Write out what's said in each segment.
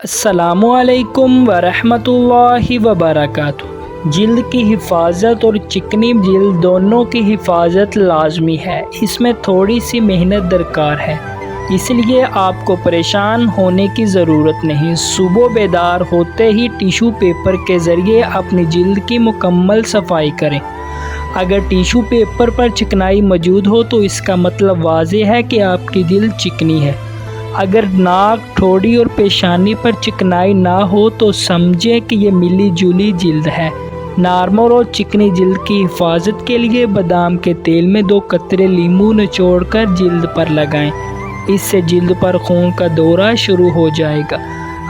السلام علیکم ورحمۃ اللہ وبرکاتہ۔ جلد کی حفاظت اور چکنی جلد دونوں کی حفاظت لازمی ہے، اس میں تھوڑی سی محنت درکار ہے، اس لیے آپ کو پریشان ہونے کی ضرورت نہیں۔ صبح بیدار ہوتے ہی ٹیشو پیپر کے ذریعے اپنی جلد کی مکمل صفائی کریں۔ اگر ٹیشو پیپر پر چکنائی موجود ہو تو اس کا مطلب واضح ہے کہ آپ کی جلد چکنی ہے۔ اگر ناک، ٹھوڑی اور پیشانی پر چکنائی نہ ہو تو سمجھیں کہ یہ ملی جلی جلد ہے۔ نارمل اور چکنی جلد کی حفاظت کے لیے بادام کے تیل میں 2 قطرے لیموں نچوڑ کر جلد پر لگائیں، اس سے جلد پر خون کا دورہ شروع ہو جائے گا۔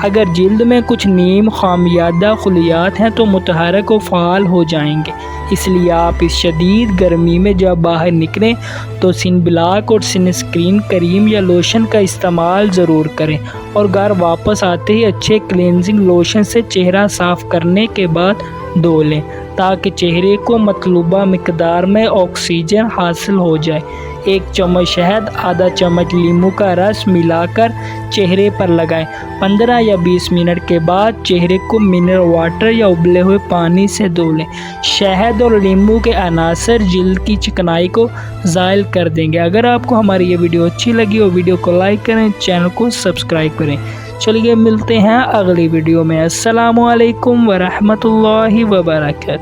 اگر جلد میں کچھ نیم خامیازہ خلیات ہیں تو متحرک و فعال ہو جائیں گے، اس لیے آپ اس شدید گرمی میں جب باہر نکلیں تو سن بلاک اور سن اسکرین کریم یا لوشن کا استعمال ضرور کریں، اور گھر واپس آتے ہی اچھے کلینزنگ لوشن سے چہرہ صاف کرنے کے بعد دھو لیں تاکہ چہرے کو مطلوبہ مقدار میں آکسیجن حاصل ہو جائے۔ 1 چمچ شہد، آدھا چمچ لیموں کا رس ملا کر چہرے پر لگائیں۔ 15 یا 20 منٹ کے بعد چہرے کو منرل واٹر یا ابلے ہوئے پانی سے دھو لیں۔ شہد اور لیموں کے عناصر جلد کی چکنائی کو زائل کر دیں گے۔ اگر آپ کو ہماری یہ ویڈیو اچھی لگی ہو ویڈیو کو لائک کریں، چینل کو سبسکرائب کریں۔ چلیے ملتے ہیں اگلی ویڈیو میں۔ السلام علیکم ورحمۃ اللہ وبرکاتہ۔